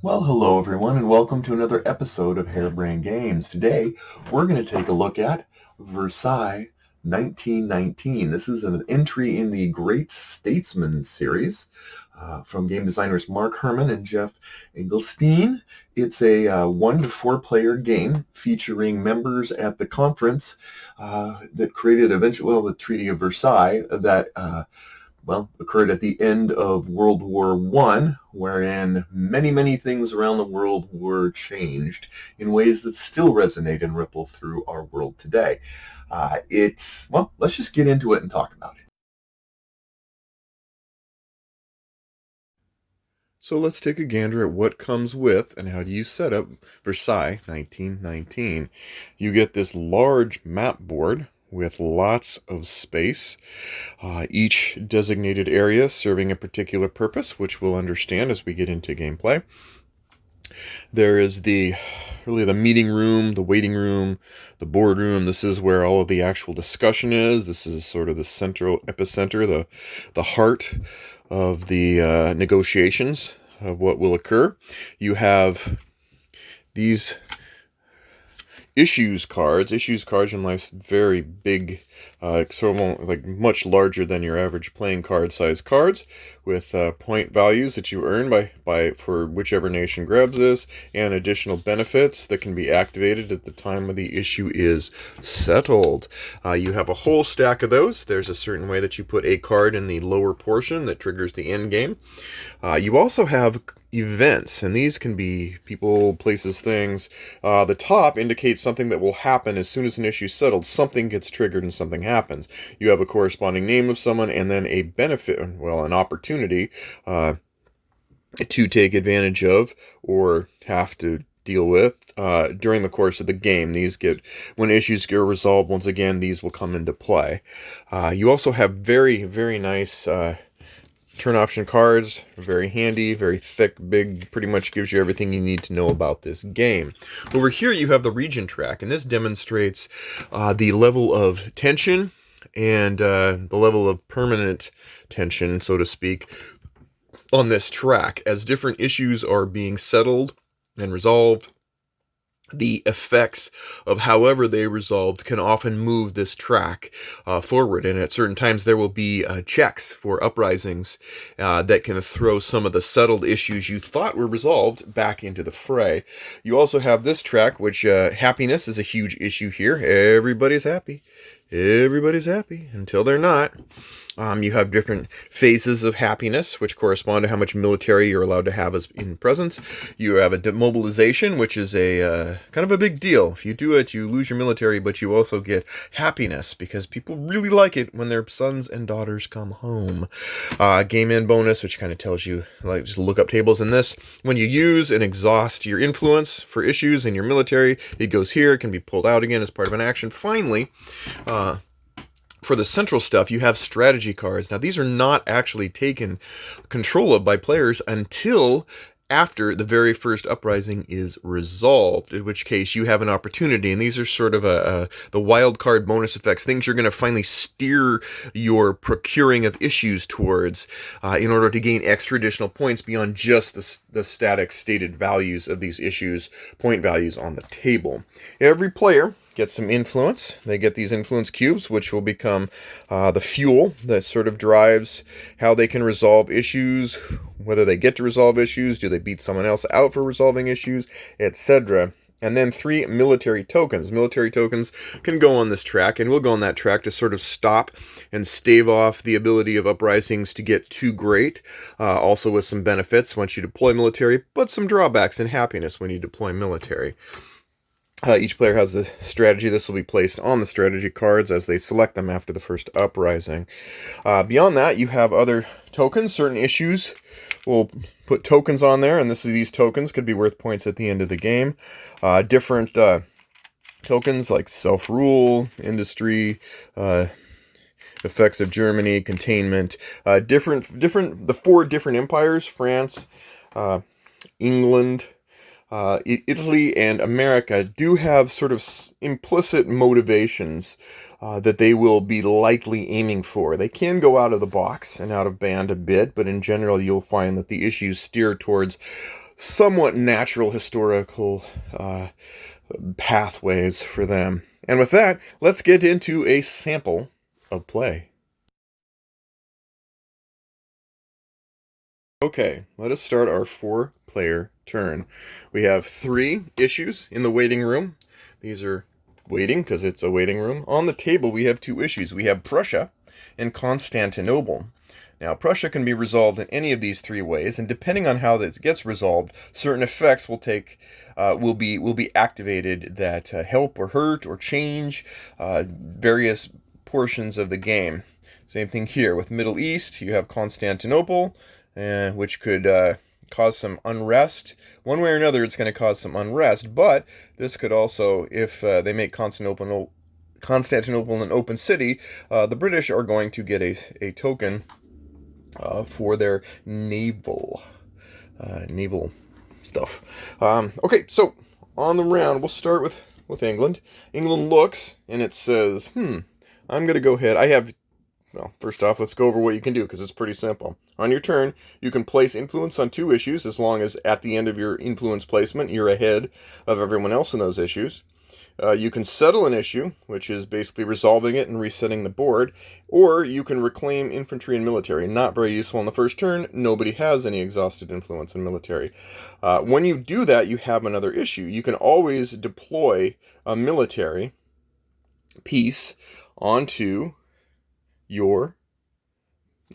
Well, hello everyone, and welcome to another episode of Harebrained Games. Today, we're going to take a look at Versailles 1919. This is an entry in the Great Statesmen series from game designers Mark Herman and Jeff Engelstein. It's a 1 to 4 player game featuring members at the conference that created the Treaty of Versailles that occurred at the end of World War I, wherein many things around the world were changed in ways that still resonate and ripple through our world today. Let's just get into it and talk about it. So let's take a gander at what comes with and how do you set up Versailles 1919. You get this large map board with lots of space, each designated area serving a particular purpose, which we'll understand as we get into gameplay. There is the meeting room, the waiting room, the boardroom. This is where all of the actual discussion is. This is sort of the central epicenter, the heart of the negotiations of what will occur. You have these issues cards. Issues cards in life's very big, much larger than your average playing card size cards, with point values that you earn by for whichever nation grabs this, and additional benefits that can be activated at the time of the issue is settled. You have a whole stack of those. There's a certain way that you put a card in the lower portion that triggers the end game. You also have events, and these can be people, places, things. The top indicates something that will happen as soon as an issue is settled. Something gets triggered and something happens. You have a corresponding name of someone and then a benefit, an opportunity to take advantage of or have to deal with during the course of the game. When issues get resolved, once again, these will come into play. You also have very nice turn option cards, very handy, very thick, big, pretty much gives you everything you need to know about this game. Over here you have the region track, and this demonstrates the level of tension and the level of permanent tension, so to speak, on this track. As different issues are being settled and resolved, the effects of however they resolved can often move this track forward, and at certain times there will be checks for uprisings that can throw some of the settled issues you thought were resolved back into the fray. You also have this track, which happiness is a huge issue here. Everybody's happy until they're not. You have different phases of happiness, which correspond to how much military you're allowed to have as in presence. You have a demobilization, which is a kind of a big deal. If you do it, you lose your military, but you also get happiness because people really like it when their sons and daughters come home. Game end bonus, which kind of tells you, like, just look up tables in this. When you use and exhaust your influence for issues in your military, it goes here. It can be pulled out again as part of an action. Finally, for the central stuff, you have strategy cards. Now, these are not actually taken control of by players until after the very first uprising is resolved, in which case you have an opportunity, and these are sort of the wild card bonus effects, things you're going to finally steer your procuring of issues towards in order to gain extra additional points beyond just the static stated values of these issues, point values on the table. Every player get some influence. They get these influence cubes, which will become the fuel that sort of drives how they can resolve issues, whether they get to resolve issues, do they beat someone else out for resolving issues, etc. And then 3 military tokens. Military tokens can go on this track, and we'll go on that track to sort of stop and stave off the ability of uprisings to get too great. Also with some benefits once you deploy military, but some drawbacks and happiness when you deploy military. Each player has the strategy. This will be placed on the strategy cards as they select them after the first uprising. Beyond that, you have other tokens. Certain issues will put tokens on there, and these tokens could be worth points at the end of the game. Different tokens like self-rule, industry, effects of Germany, containment. The 4 different empires: France, England, Italy, and America do have sort of implicit motivations that they will be likely aiming for. They can go out of the box and out of band a bit, but in general you'll find that the issues steer towards somewhat natural historical pathways for them. And with that, let's get into a sample of play. Okay, let us start our 4-player turn. We have 3 issues in the waiting room. These are waiting because it's a waiting room. On the table, we have 2 issues. We have Prussia and Constantinople. Now, Prussia can be resolved in any of these 3 ways, and depending on how this gets resolved, certain effects will be activated that help or hurt or change various portions of the game. Same thing here with Middle East. You have Constantinople, which could cause some unrest. One way or another, it's going to cause some unrest, but this could also, if they make Constantinople an open city, the British are going to get a token for their naval stuff. Okay, so on the round, we'll start with England. England looks, and it says, I'm going to go ahead. Well, first off, let's go over what you can do, because it's pretty simple. On your turn, you can place influence on 2 issues, as long as at the end of your influence placement, you're ahead of everyone else in those issues. You can settle an issue, which is basically resolving it and resetting the board, or you can reclaim infantry and military. Not very useful on the first turn. Nobody has any exhausted influence in military. When you do that, you have another issue. You can always deploy a military piece onto your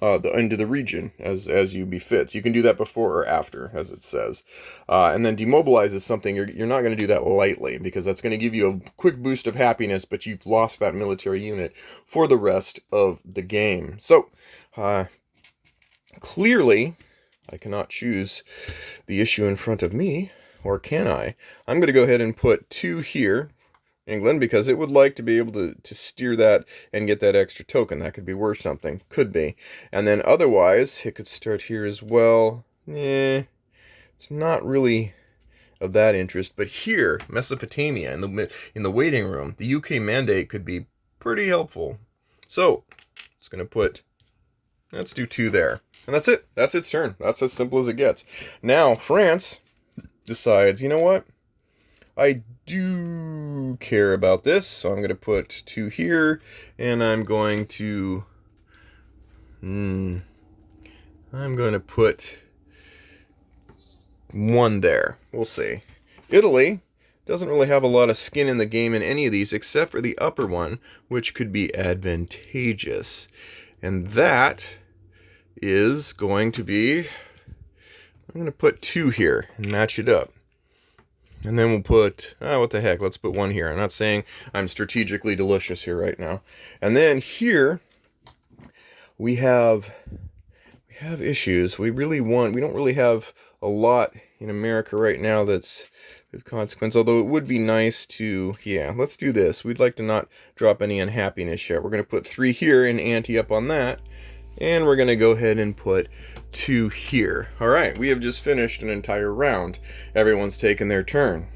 into the region as you befits. You can do that before or after, as it says. And then demobilize is something you're not going to do that lightly, because that's going to give you a quick boost of happiness, but you've lost that military unit for the rest of the game. So clearly I cannot choose the issue in front of me, or can I? I'm going to go ahead and put 2 here, England, because it would like to be able to steer that and get that extra token. That could be worth something. Could be. And then otherwise, it could start here as well. It's not really of that interest. But here, Mesopotamia, in the waiting room, the UK mandate could be pretty helpful. So, it's going to let's do 2 there. And that's it. That's its turn. That's as simple as it gets. Now, France decides, you know what? I do care about this, so I'm going to put 2 here, and I'm going to put 1 there. We'll see. Italy doesn't really have a lot of skin in the game in any of these, except for the upper one, which could be advantageous. And that is going to be, I'm going to put 2 here and match it up. And then we'll put, what the heck, let's put 1 here. I'm not saying I'm strategically delicious here right now. And then here, we have issues. We don't really have a lot in America right now that's of consequence, although it would be nice to, let's do this. We'd like to not drop any unhappiness yet. We're going to put 3 here and ante up on that. And we're going to go ahead and put 2 here. All right, we have just finished an entire round. Everyone's taken their turn.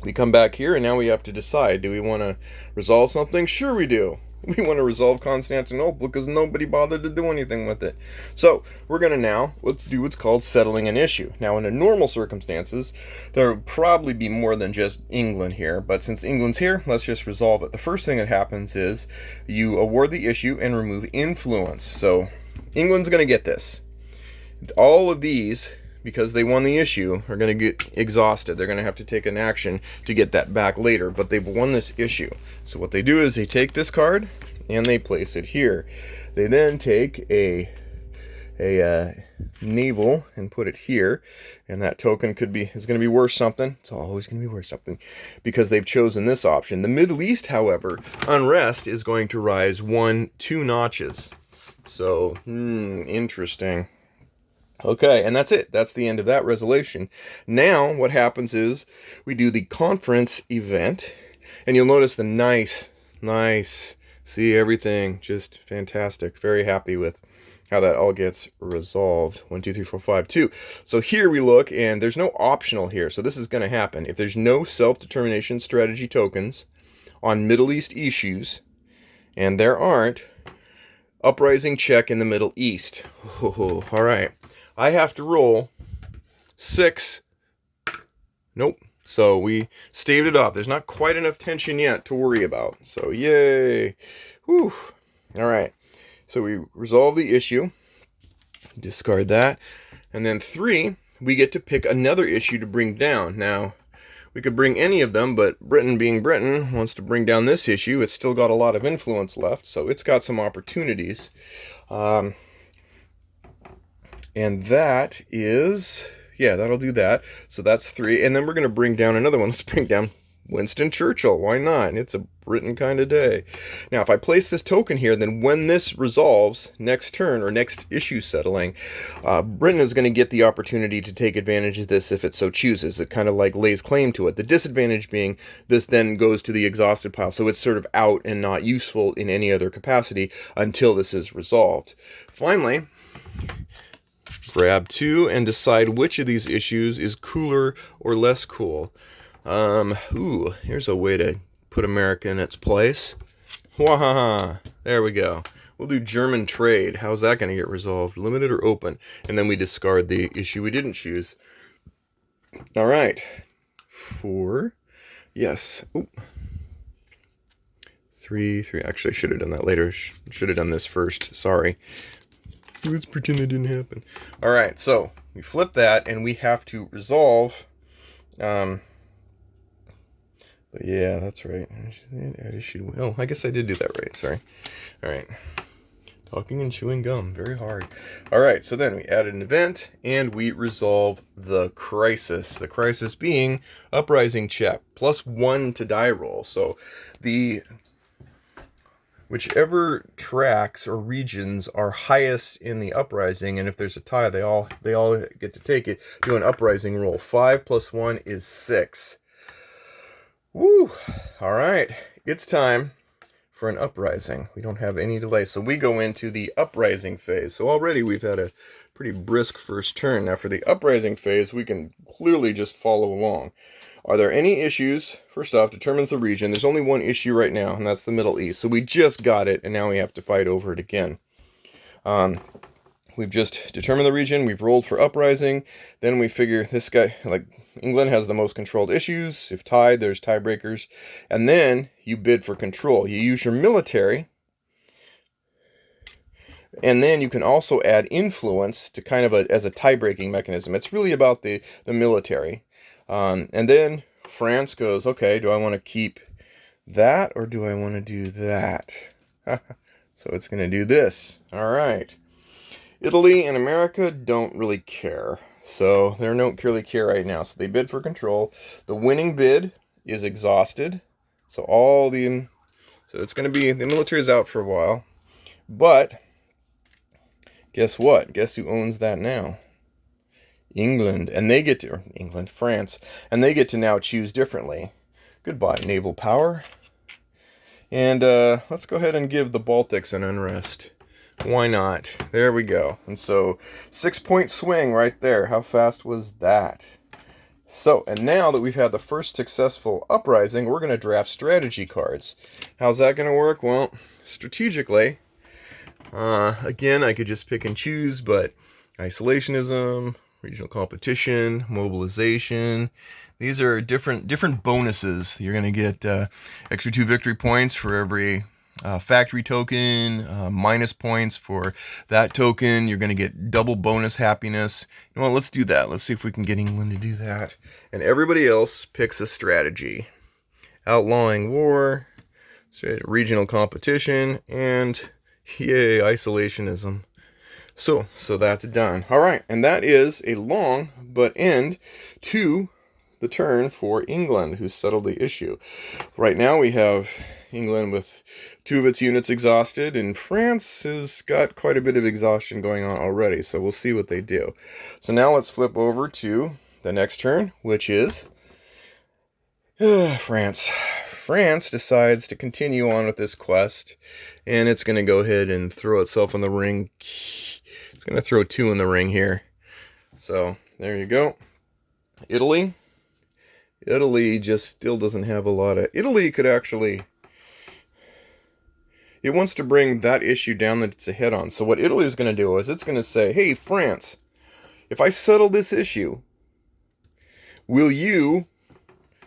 We come back here, and now we have to decide. Do we want to resolve something? Sure we do. We want to resolve Constantinople because nobody bothered to do anything with it. So we're going to let's do what's called settling an issue. Now, in normal circumstances, there would probably be more than just England here. But since England's here, let's just resolve it. The first thing that happens is you award the issue and remove influence. So England's going to get this. All of these, because they won the issue, are going to get exhausted. They're going to have to take an action to get that back later, but they've won this issue. So what they do is they take this card and they place it here. They then take a naval and put it here, and that token is going to be worth something. It's always going to be worth something because they've chosen this option. The Middle East, however, unrest is going to rise 2 notches. So, interesting. Okay, and that's it. That's the end of that resolution. Now, what happens is we do the conference event, and you'll notice the nice, see everything, just fantastic. Very happy with how that all gets resolved. 1, 2, 3, 4, 5, 2. So here we look, and there's no optional here. So this is going to happen. If there's no self-determination strategy tokens on Middle East issues, and there aren't, uprising check in the Middle East. All right. I have to roll 6. Nope. So we staved it off. There's not quite enough tension yet to worry about. So yay. Whew. All right. So we resolve the issue. Discard that. And then 3, we get to pick another issue to bring down. Now, we could bring any of them, but Britain being Britain wants to bring down this issue. It's still got a lot of influence left, so it's got some opportunities. And that is, yeah, that'll do that. So that's 3. And then we're going to bring down another one. Let's bring down Winston Churchill. Why not? It's a Britain kind of day. Now, if I place this token here, then when this resolves next turn or next issue settling, Britain is going to get the opportunity to take advantage of this if it so chooses. It kind of like lays claim to it. The disadvantage being this then goes to the exhausted pile, so it's sort of out and not useful in any other capacity until this is resolved. Finally, grab 2 and decide which of these issues is cooler or less cool. Here's a way to put America in its place. Wahaha! There we go. We'll do German trade. How's that going to get resolved? Limited or open? And then we discard the issue we didn't choose. All right. 4. Yes. Ooh. 3. Actually, I should have done that later. Should have done this first. Sorry. Let's pretend that didn't happen. All right. So we flip that, and we have to resolve. But yeah, that's right. Add issue. Oh, I guess I did do that right. Sorry. All right. Talking and chewing gum. Very hard. All right. So then we added an event and we resolve the crisis. The crisis being uprising check. +1 to die roll. So whichever tracks or regions are highest in the uprising, and if there's a tie, they all get to take it, do an uprising roll. 5 + 1 is 6. Woo! All right, it's time for an uprising. We don't have any delay, so we go into the uprising phase. So already we've had a pretty brisk first turn. Now for the uprising phase, we can clearly just follow along. Are there any issues? First off, determines the region. There's only one issue right now, and that's the Middle East. So we just got it, and now we have to fight over it again. We've just determined the region. We've rolled for uprising. Then we figure this guy, like England, has the most controlled issues. If tied, there's tiebreakers. And then you bid for control. You use your military. And then you can also add influence to kind of as a tie-breaking mechanism. It's really about the military. And then France goes, okay, do I want to keep that or do I want to do that? So it's going to do this. All right. Italy and America don't really care. So they don't really care right now. So they bid for control. The winning bid is exhausted. So it's going to be, the military is out for a while. But guess what? Guess who owns that now? England. And they get to, France. And they get to now choose differently. Goodbye, naval power. And let's go ahead and give the Baltics an unrest. Why not? There we go. And so 6-point swing right there. How fast was that? So, and now that we've had the first successful uprising, we're going to draft strategy cards. How's that going to work? Well, strategically, again, I could just pick and choose, but isolationism, regional competition, mobilization, these are different bonuses. You're going to get extra 2 victory points for every factory token, minus points for that token. You're going to get double bonus happiness. Well, let's do that. Let's see if we can get England to do that. And everybody else picks a strategy. Outlawing war, regional competition, and yay, isolationism. So that's done. All right, and that is a long but end to the turn for England, who settled the issue. Right now we have England with 2 of its units exhausted, and France has got quite a bit of exhaustion going on already, so we'll see what they do. So now let's flip over to the next turn, which is France. France decides to continue on with this quest, and it's going to go ahead and throw itself in the ring. It's going to throw 2 in the ring here. So there you go. Italy just still doesn't have a lot of... Italy could actually... It wants to bring that issue down that it's ahead on. So what Italy is going to do is it's going to say, hey, France, if I settle this issue, Will you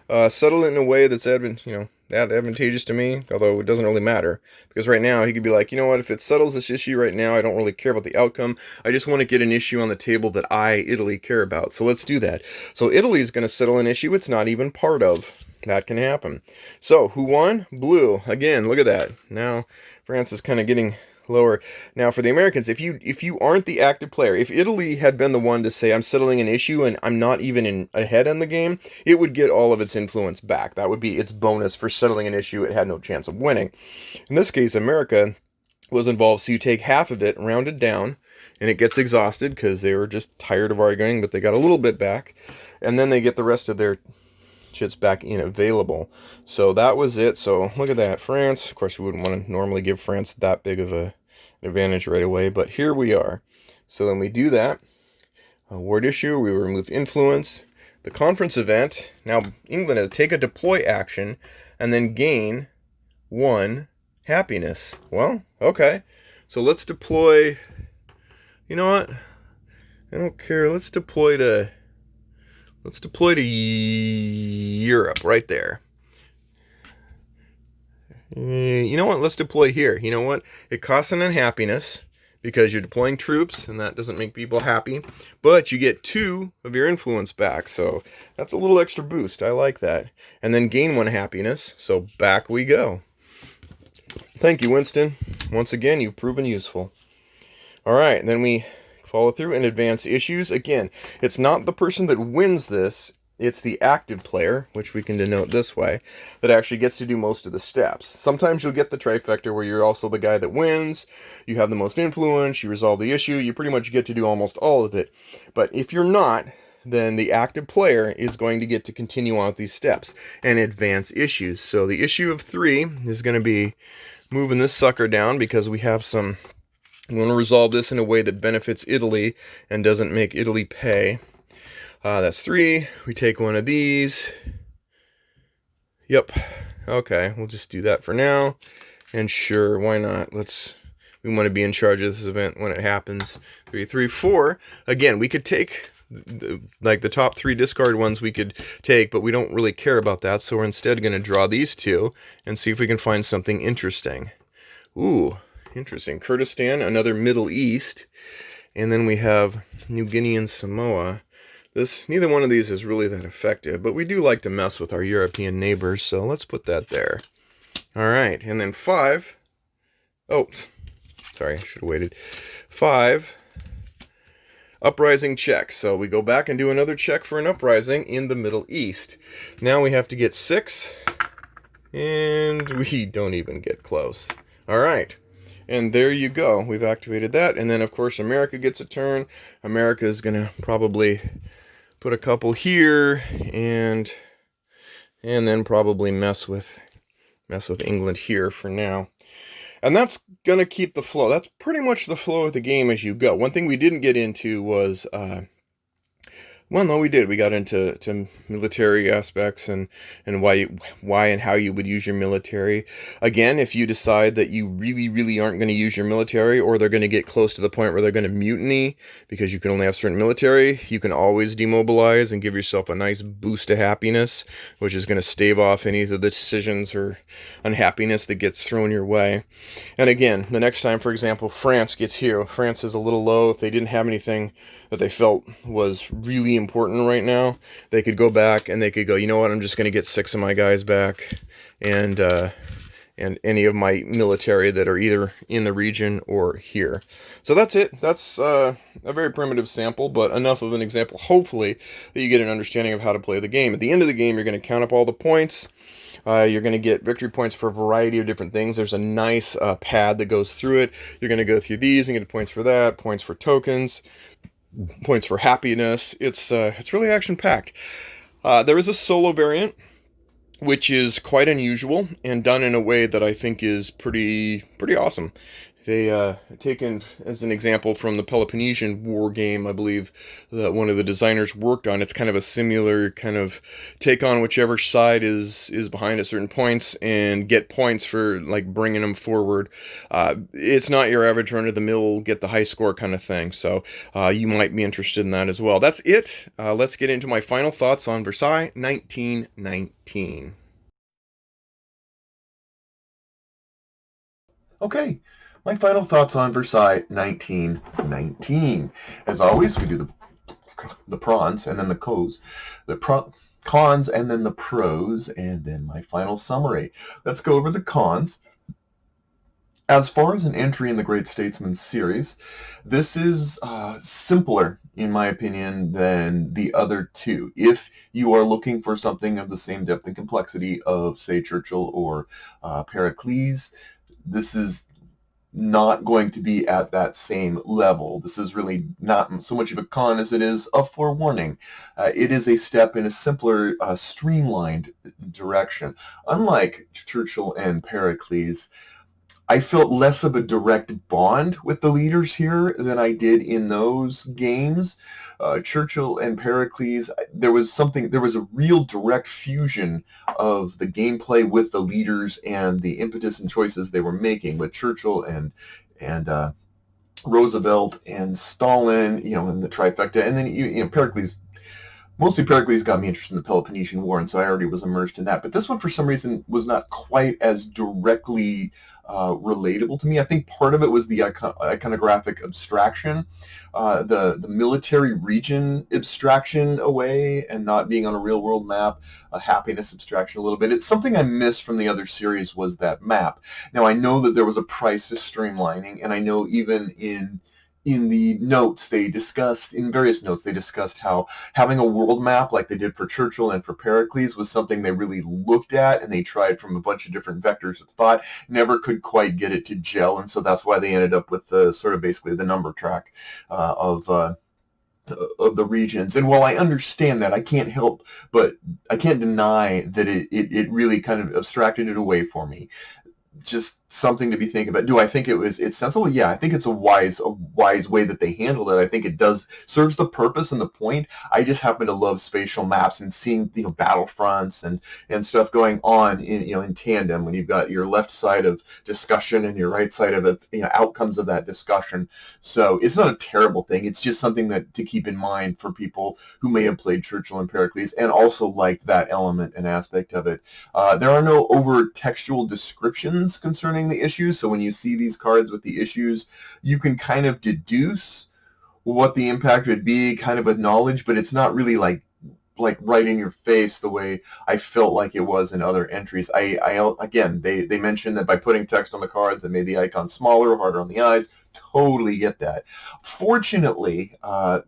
settle it in a way that's advantageous to me, although it doesn't really matter, because right now he could be like, you know what, if it settles this issue right now, I don't really care about the outcome. I just want to get an issue on the table that Italy, care about. So let's do that. So Italy is going to settle an issue it's not even part of. That can happen. So who won? Blue. Again, look at that. Now France is kind of getting lower. Now for the Americans, if you aren't the active player, if Italy had been the one to say I'm settling an issue and I'm not even ahead in the game, it would get all of its influence back. That would be its bonus for settling an issue it had no chance of winning. In this case, America was involved, so you take half of it, rounded down, and it gets exhausted because they were just tired of arguing, but they got a little bit back, and then they get the rest of their shit's back in available. So that was it. So look at that. France, of course we wouldn't want to normally give France that big of an advantage right away, but here we are. So then we do that. Ward issue, we remove influence. The conference event, now England has take a deploy action and then gain 1 happiness. Well, okay. So let's deploy, you know what? I don't care. Let's deploy to Europe right there. You know what? Let's deploy here. You know what? It costs an unhappiness because you're deploying troops, and that doesn't make people happy. But you get 2 of your influence back, so that's a little extra boost. I like that. And then gain 1 happiness, so back we go. Thank you, Winston. Once again, you've proven useful. All right, and then we follow through and advance issues. Again, it's not the person that wins this, it's the active player, which we can denote this way, that actually gets to do most of the steps. Sometimes you'll get the trifecta where you're also the guy that wins, you have the most influence, you resolve the issue, you pretty much get to do almost all of it. But if you're not, then the active player is going to get to continue on with these steps and advance issues. So the issue of 3 is going to be moving this sucker down because we have some... We want to resolve this in a way that benefits Italy and doesn't make Italy pay. That's 3. We take 1 of these. Yep. Okay, we'll just do that for now. And sure, why not? We want to be in charge of this event when it happens. 3, 3, 4. Again, we could take the top 3 discard ones we could take, but we don't really care about that, so we're instead going to draw these 2 and see if we can find something interesting. Ooh. Interesting. Kurdistan, another Middle East. And then we have New Guinea and Samoa. Neither one of these is really that effective, but we do like to mess with our European neighbors, so let's put that there. All right, and then 5. Oh, sorry, I should have waited. 5. Uprising check. So we go back and do another check for an uprising in the Middle East. Now we have to get 6, and we don't even get close. All right. And there you go. We've activated that. And then, of course, America gets a turn. America is going to probably put a couple here and then probably mess with England here for now. And that's going to keep the flow. That's pretty much the flow of the game as you go. One thing we didn't get into was... well, no, we did. We got into military aspects and why and how you would use your military. Again, if you decide that you really, really aren't going to use your military, or they're going to get close to the point where they're going to mutiny because you can only have certain military, you can always demobilize and give yourself a nice boost of happiness, which is going to stave off any of the decisions or unhappiness that gets thrown your way. And again, the next time, for example, France gets here. France is a little low. If they didn't have anything that they felt was really important right now, they could go back and they could go, you know what, I'm just going to get 6 of my guys back and any of my military that are either in the region or here. So that's it. That's a very primitive sample, but enough of an example, hopefully, that you get an understanding of how to play the game. At the end of the game, you're going to count up all the points. You're going to get victory points for a variety of different things. There's a nice pad that goes through it. You're going to go through these and get points for that, points for tokens, points for happiness. It's really action-packed. There is a solo variant, which is quite unusual and done in a way that I think is pretty awesome. They taken as an example from the Peloponnesian War game, I believe, that one of the designers worked on. It's kind of a similar kind of take on whichever side is behind at certain points and get points for like bringing them forward. It's not your average run of the mill get the high score kind of thing. So you might be interested in that as well. That's it. Let's get into my final thoughts on Versailles 1919. Okay, my final thoughts on Versailles 1919. As always, we do the prawns and then the cos, cons and then the pros, and then my final summary. Let's go over the cons. As far as an entry in the Great Statesmen series, this is simpler, in my opinion, than the other two. If you are looking for something of the same depth and complexity of, say, Churchill or Pericles, this is not going to be at that same level. This is really not so much of a con as it is a forewarning. It is a step in a simpler, streamlined direction. Unlike Churchill and Pericles, I felt less of a direct bond with the leaders here than I did in those games. Churchill and Pericles, there was a real direct fusion of the gameplay with the leaders and the impetus and choices they were making. With Churchill and Roosevelt and Stalin, and the trifecta, and then Pericles. Mostly Pericles got me interested in the Peloponnesian War, and so I already was immersed in that. But this one, for some reason, was not quite as directly relatable to me. I think part of it was the iconographic abstraction, the military region abstraction away, and not being on a real-world map, a happiness abstraction a little bit. It's something I missed from the other series was that map. Now, I know that there was a price to streamlining, and I know even in the notes they discussed, in various notes they discussed how having a world map like they did for Churchill and for Pericles was something they really looked at, and they tried from a bunch of different vectors of thought, never could quite get it to gel, and so that's why they ended up with the sort of basically the number track of the regions. And while I understand that, I can't deny that it really kind of abstracted it away for me. Just something to be thinking about. Do I think it's sensible? Yeah, I think it's a wise way that they handled it. I think it does serves the purpose and the point. I just happen to love spatial maps and seeing battlefronts and stuff going on in tandem when you've got your left side of discussion and your right side of it, outcomes of that discussion. So it's not a terrible thing. It's just something that to keep in mind for people who may have played Churchill and Pericles and also liked that element and aspect of it. There are no over textual descriptions concerning the issues, so when you see these cards with the issues, you can kind of deduce what the impact would be, kind of acknowledge, but it's not really like right in your face the way I felt like it was in other entries. Again, they mentioned that by putting text on the cards that made the icon smaller, harder on the eyes. Totally get that. Fortunately,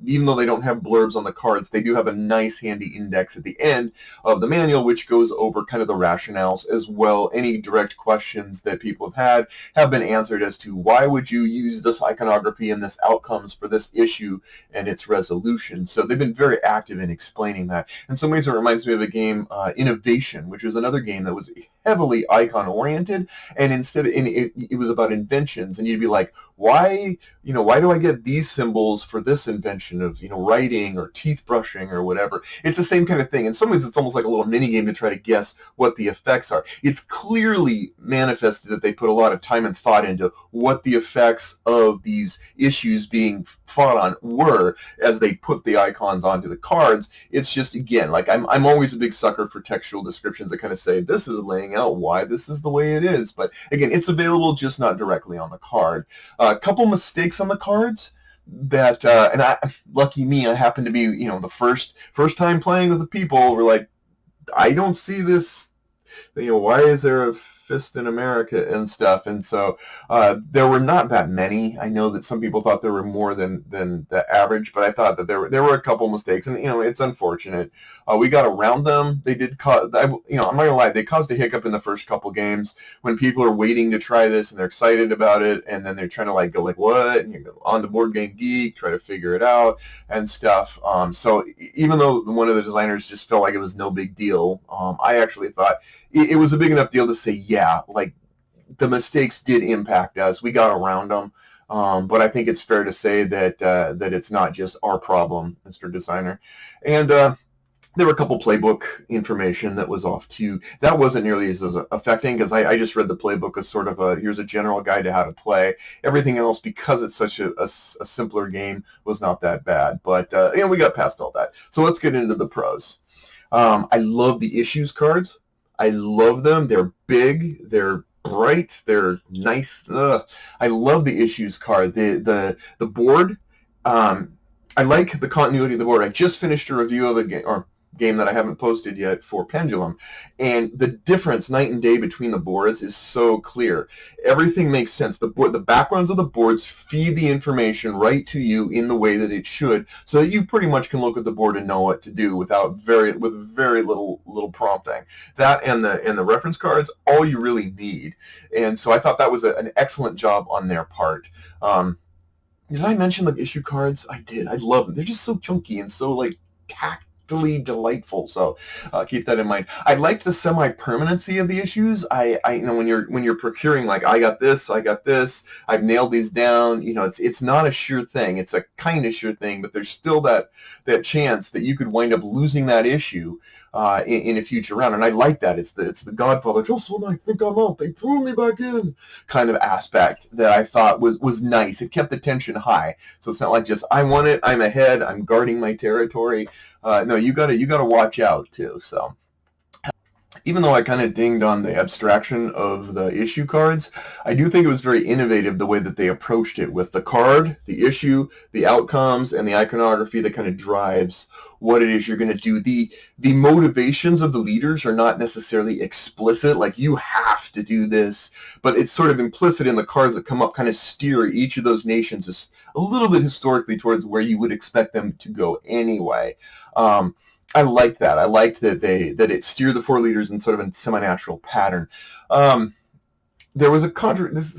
even though they don't have blurbs on the cards, they do have a nice handy index at the end of the manual, which goes over kind of the rationales as well. Any direct questions that people have had have been answered as to why would you use this iconography and this outcomes for this issue and its resolution. So they've been very active in explaining that. In some ways, it reminds me of a game, Innovation, which was another game that was heavily icon oriented, and it was about inventions, and you'd be like, why do I get these symbols for this invention of writing or teeth brushing or whatever? It's the same kind of thing. In some ways, it's almost like a little mini game to try to guess what the effects are. It's clearly manifested that they put a lot of time and thought into what the effects of these issues being fought on were as they put the icons onto the cards. It's just, again, like I'm always a big sucker for textual descriptions that kind of say this is laying out why this is the way it is. But again, it's available, just not directly on the card. A couple mistakes on the cards that, lucky me, I happen to be, the first time playing with the people. We're like, I don't see this. Why is there a fist in America and stuff? And so there were not that many. I know that some people thought there were more than the average, but I thought that there were a couple mistakes, and it's unfortunate. We got around them. They did cause, I'm not gonna lie, they caused a hiccup in the first couple games when people are waiting to try this and they're excited about it, and then they're trying to go like, what? And you go on the Board Game Geek, try to figure it out and stuff. So even though one of the designers just felt like it was no big deal, I actually thought it was a big enough deal to say, yeah, like the mistakes did impact us. We got around them. But I think it's fair to say that that it's not just our problem, Mr. Designer. And there were a couple playbook information that was off too. That wasn't nearly as affecting because I just read the playbook as sort of here's a general guide to how to play. Everything else, because it's such a simpler game, was not that bad. But we got past all that. So let's get into the pros. I love the issues cards. I love them. They're big. They're bright. They're nice. I love the issues card. The board. I like the continuity of the board. I just finished a review of a game that I haven't posted yet for Pendulum, and the difference night and day between the boards is so clear. Everything makes sense. The backgrounds of the boards feed the information right to you in the way that it should, so that you pretty much can look at the board and know what to do with very little prompting. That and the reference cards, all you really need. And so I thought that was an excellent job on their part. Did I mention the issue cards? I did. I love them. They're just so chunky and so like tactily delightful. So keep that in mind. I liked the semi-permanency of the issues. I when you're procuring, like, I got this, I've nailed these down. It's not a sure thing. It's a kind of sure thing, but there's still that chance that you could wind up losing that issue in a future round. And I like that. It's the Godfather, just when I think I'm out, they threw me back in kind of aspect that I thought was nice. It kept the tension high. So it's not like just, I won it, I'm ahead, I'm guarding my territory. No, you gotta watch out too. So even though I kind of dinged on the abstraction of the issue cards, I do think it was very innovative the way that they approached it with the card, the issue, the outcomes, and the iconography that kind of drives what it is you're going to do. The motivations of the leaders are not necessarily explicit, like you have to do this, but it's sort of implicit in the cards that come up, kind of steer each of those nations as a little bit historically towards where you would expect them to go anyway. I liked that. I liked that it steered the four leaders in sort of a semi-natural pattern. There was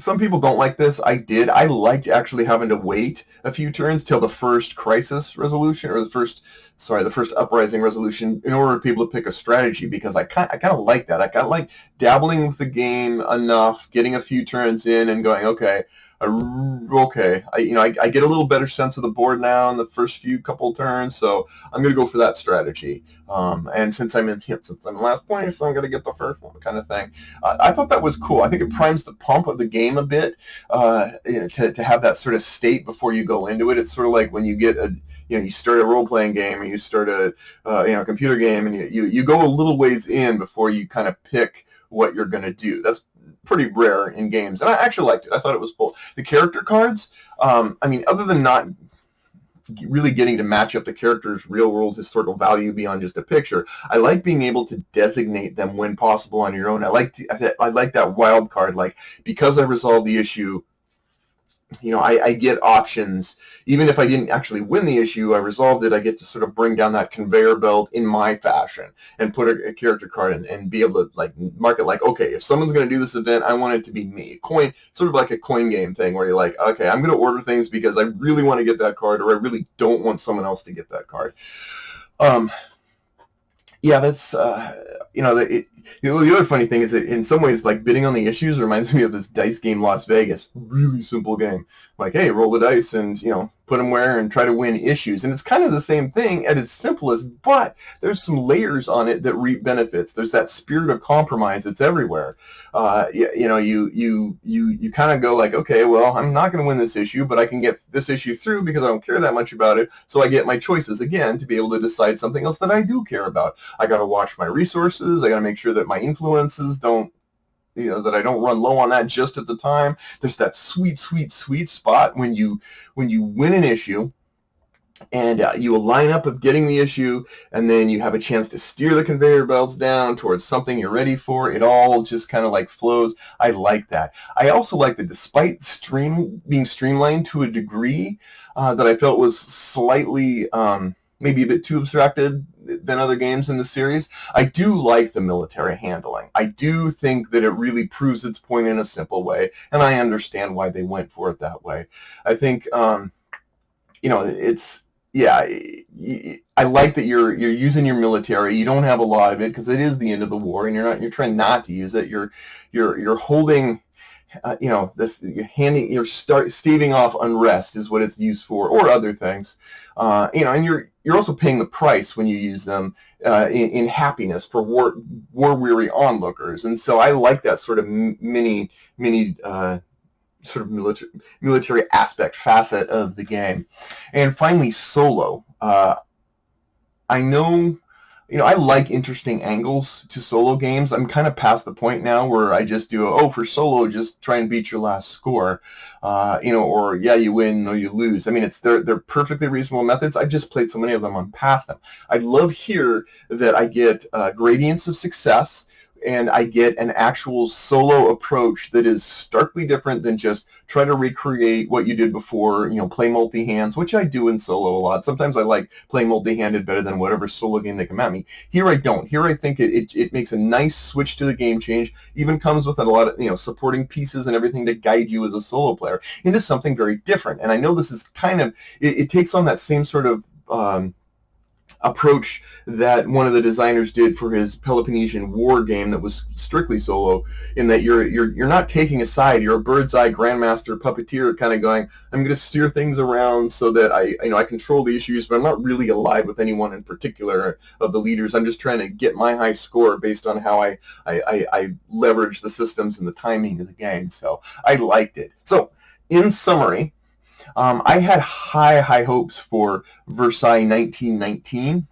some people don't like this. I did. I liked actually having to wait a few turns till the first crisis resolution, or the first uprising resolution, in order for people to pick a strategy, because I kind of like that. I kind of like dabbling with the game enough, getting a few turns in and going, okay, I get a little better sense of the board now in the first few couple turns, so I'm going to go for that strategy. And since I'm in last place, so I'm going to get the first one, kind of thing. I thought that was cool. I think it primes the pump of the game a bit, to have that sort of state before you go into it. It's sort of like when you get you start a role-playing game, or you start a computer game, and you go a little ways in before you kind of pick what you're going to do. That's pretty rare in games, and I actually liked it. I thought it was cool. The character cards, other than not really getting to match up the character's real-world historical value beyond just a picture, I like being able to designate them when possible on your own. I like that wild card, like, because I resolved the issue, I get options. Even if I didn't actually win the issue, I resolved it, I get to sort of bring down that conveyor belt in my fashion and put a character card in and be able to, like, mark it like, okay, if someone's going to do this event, I want it to be me. Coin, sort of like a coin game thing where you're like, okay, I'm going to order things because I really want to get that card, or I really don't want someone else to get that card. Yeah, that's, the other funny thing is that in some ways, like, bidding on the issues reminds me of this dice game, Las Vegas. Really simple game. Like, hey, roll the dice and, put them where and try to win issues. And it's kind of the same thing at its simplest, but there's some layers on it that reap benefits. There's that spirit of compromise that's everywhere. You kind of go like, okay, well, I'm not going to win this issue, but I can get this issue through because I don't care that much about it. So I get my choices again to be able to decide something else that I do care about. I got to watch my resources. I got to make sure that my influences don't, that I don't run low on that just at the time. There's that sweet, sweet, sweet spot when you win an issue and you line up of getting the issue, and then you have a chance to steer the conveyor belts down towards something you're ready for. It all just kind of like flows. I like that. I also like that despite being streamlined to a degree that I felt was slightly maybe a bit too abstracted than other games in the series, I do like the military handling. I do think that it really proves its point in a simple way, and I understand why they went for it that way. I think, it's, yeah, I like that you're using your military. You don't have a lot of it because it is the end of the war, and you're trying not to use it. You're holding this handing, you're staving off unrest is what it's used for, or other things. And you're also paying the price when you use them in happiness for war-weary onlookers. And so I like that sort of mini sort of military aspect facet of the game. And finally, solo. I know, I like interesting angles to solo games. I'm kind of past the point now where I just do, for solo, just try and beat your last score, or yeah, you win or you lose. I mean, they're perfectly reasonable methods. I've just played so many of them, I'm past them. I love here that I get gradients of success, and I get an actual solo approach that is starkly different than just try to recreate what you did before, play multi-hands, which I do in solo a lot. Sometimes I like playing multi-handed better than whatever solo game they come at me. Here I don't. Here I think it makes a nice switch to the game change, even comes with a lot of, supporting pieces and everything to guide you as a solo player into something very different. And I know this is kind of, it takes on that same sort of approach that one of the designers did for his Peloponnesian War game that was strictly solo, in that you're not taking a side. You're a bird's eye grandmaster puppeteer, kind of going, I'm going to steer things around so that I control the issues, but I'm not really allied with anyone in particular of the leaders. I'm just trying to get my high score based on how I leverage the systems and the timing of the game. So I liked it. So in summary, I had high hopes for Versailles 1919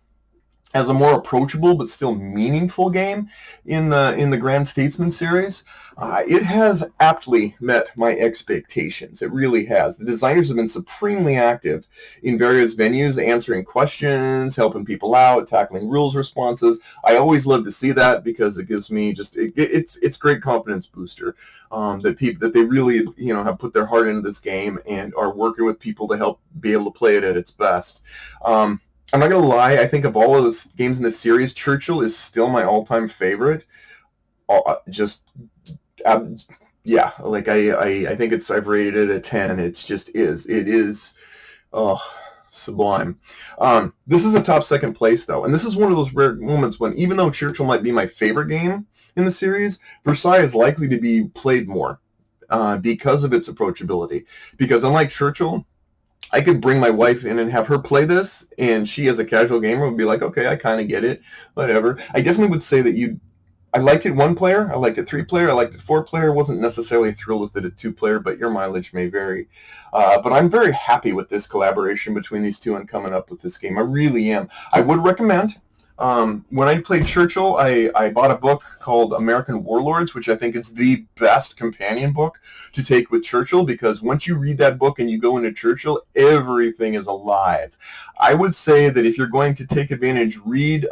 as a more approachable but still meaningful game in the Grand Statesman series. It has aptly met my expectations. It really has. The designers have been supremely active in various venues, answering questions, helping people out, tackling rules responses. I always love to see that because it gives me it's great confidence booster that they really have put their heart into this game and are working with people to help be able to play it at its best. I'm not going to lie, I think of all of the games in this series, Churchill is still my all-time favorite. I think I've rated it a 10. It is sublime. This is a top second place, though, and this is one of those rare moments when, even though Churchill might be my favorite game in the series, Versailles is likely to be played more because of its approachability. Because unlike Churchill, I could bring my wife in and have her play this, and she, as a casual gamer, would be like, okay, I kind of get it, whatever. I definitely would say that I liked it one player, I liked it 3 player, I liked it 4 player, wasn't necessarily thrilled with it at 2 player, but your mileage may vary. But I'm very happy with this collaboration between these two and coming up with this game. I really am. I would recommend, when I played Churchill, I bought a book called American Warlords, which I think is the best companion book to take with Churchill, because once you read that book and you go into Churchill, everything is alive. I would say that if you're going to take advantage, read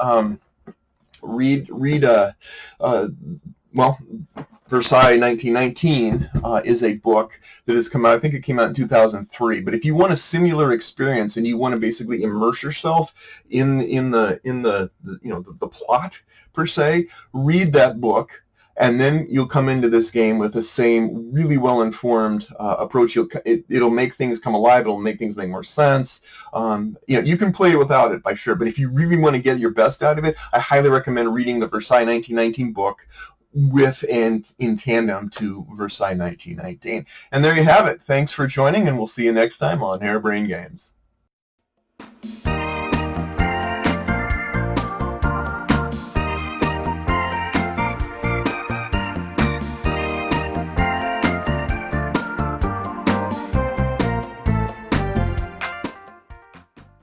Versailles 1919 is a book that has come out. I think it came out in 2003. But if you want a similar experience and you want to basically immerse yourself in the plot per se, read that book, and then you'll come into this game with the same really well-informed approach. It'll make things come alive. It'll make things make more sense. You can play it without it, by sure. But if you really want to get your best out of it, I highly recommend reading the Versailles 1919 book with and in tandem to Versailles 1919. And there you have it. Thanks for joining, and we'll see you next time on Harebrained Games.